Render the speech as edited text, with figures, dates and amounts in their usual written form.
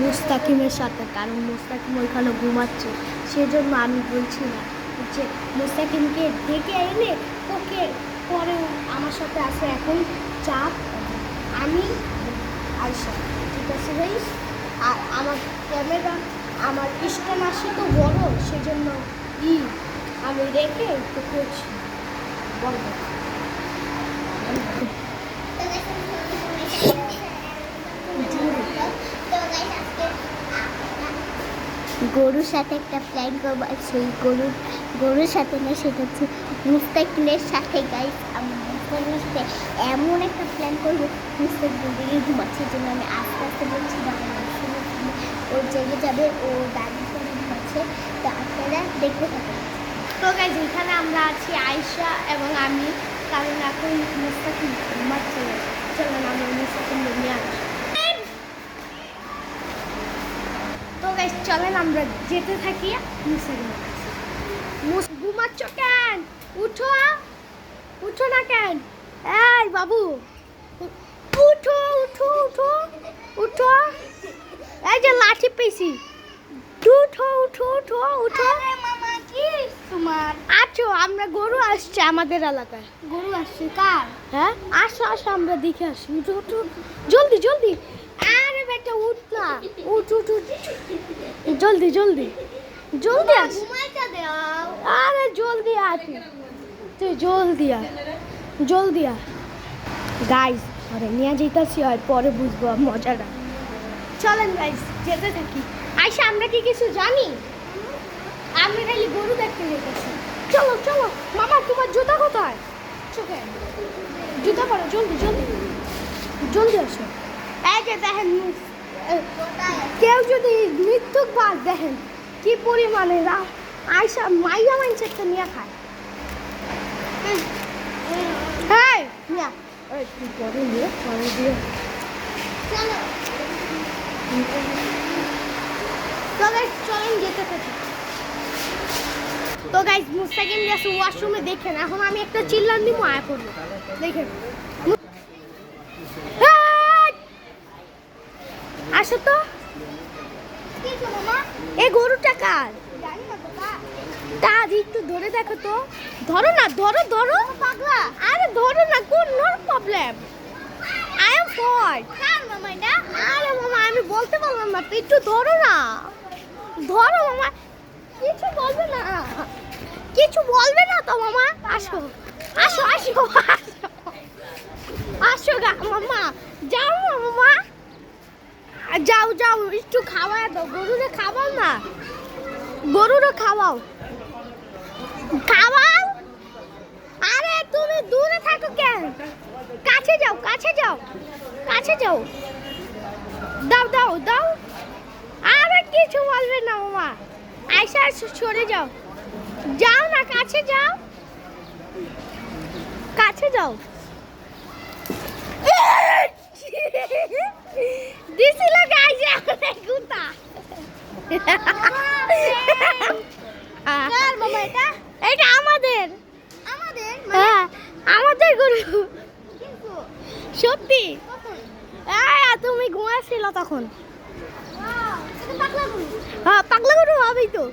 মুস্তাকিমের সাথে, কারণ মুস্তাকিম ওইখানে ঘুমাচ্ছে, সেজন্য আমি বলছি না যে মুস্তাকিমকে ডেকে এনে ওকে পরে আমার সাথে আসে এখন চাপ আমি আয়শা, ঠিক আছে ভাই? আর আমার ক্যামেরা আমার স্ট্যান্ড আসে তো বড়, সেজন্য আমি রেখে তো করছি বলবো। গরুর সাথে একটা প্ল্যান করবো, সেই গরুর সাথে না, সেটা হচ্ছে মুস্তাকিমের সাথে। গাইস আমি মুস্তাকিমের সাথে এমন একটা প্ল্যান করবো, মুস্তাকিম দিকে ঘুমাচ্ছে জন্য আমি আস্তে আস্তে বলছি ওর জেগে যাবে, ও দাঁড়িয়ে করে ঘুমাচ্ছে, তো আপনারা দেখতে থাকেন। তো গাইস এখানে আমরা আছি আয়শা এবং আমি, কারণ এখন মুস্তাকিম ঘুমাচ্ছে, চলেন আমরা মুস্তাকিম নিয়ে আসি। তো গাইস চলেন আমরা যেতে থাকি মুস্তাকিমের কাছে। ঘুমাচ্ছ কেন? উঠো, উঠো না কেন? এই বাবু উঠো উঠো উঠো উঠো, এই যে লাঠি পেয়েছি, উঠো উঠো উঠো উঠো। মামা কি তোমার? আছো, আমরা গরু আসছে আমাদের এলাকায়। গরু আসছে কার? হ্যাঁ আসো আসো, আমরা দেখে আসি। উঠো উঠো জলদি জলদি। আরে বেটা উঠ না, উঠ উঠ উঠ, জলদি জলদি জলদি আস। ঘুমাইতে দাও। আরে জলদি আস, তুই জলদি আ, জলদি আ। গাইস আরে নিয়ে যেতেছি, আর পরে বুঝবো মজাটা। চলেন গাইস যেতে থাকি। আয়শা আমরা কি কিছু জানি? আমি খালি গরু দেখতে যেতেছি। চলো চলো। মামা তোমার জুতা কোথায়? চোখে জুতা পরো, জলদি জলদি জলদি আসো। এই যে দেখেন, কেউ যদি মৃত্যুক বাদ দেখেন কি পরিমাণে আয়শা মাইয়া মাইনছে একটা নিয়ে খায়। হ্যাঁ নিয়া তুই পরে নিয়ে পরে দিয়ে চলো। তো গাইস চলেন যেতে থাকি। তো গাইস মুস্তাকিম গেছে ওয়াশরুমে, দেখেন এখন আমি একটা চিল্লান দিব, আয়া পড়বো দেখেন। আসো তো। এই গরুটা কার? কাজ একটু ধরে দেখো তো। ধরো না, ধরো ধরো পাগলা। আরে ধরো না, কোন নোর প্রবলেম? I am fine. কার মামা এটা? আরে মামা আমি বলতে পারলাম না, একটু ধরো না, ধরো মামা। কিছু বলবে না, কিছু বলবে না তো মামা। আসো আসো আসো আসো গা মামা, যাও না মামা, যাও যাও, একটু খাওয়াই দাও। গরুরে খাওয়াও না, গরুরে খাওয়াও খাওয়াও। আরে তুমি দূরে থাকো কেন? কাছে যাও কাছে যাও কাছে যাও, দাও দাও দাও। আরে কিছু বলবে না মামা, আয়শা সরে যাও, যাও না, কাছে যাও কাছে যাও। দিছিল গাইছে গুতা। কার মামা এটা? এটা আমাদের। আমাদের হ্যাঁ আমাদের গরু। সত্যি তুমি ঘুমাচ্ছিল তখন। হ্যাঁ পাগলা গরু হবেই তো।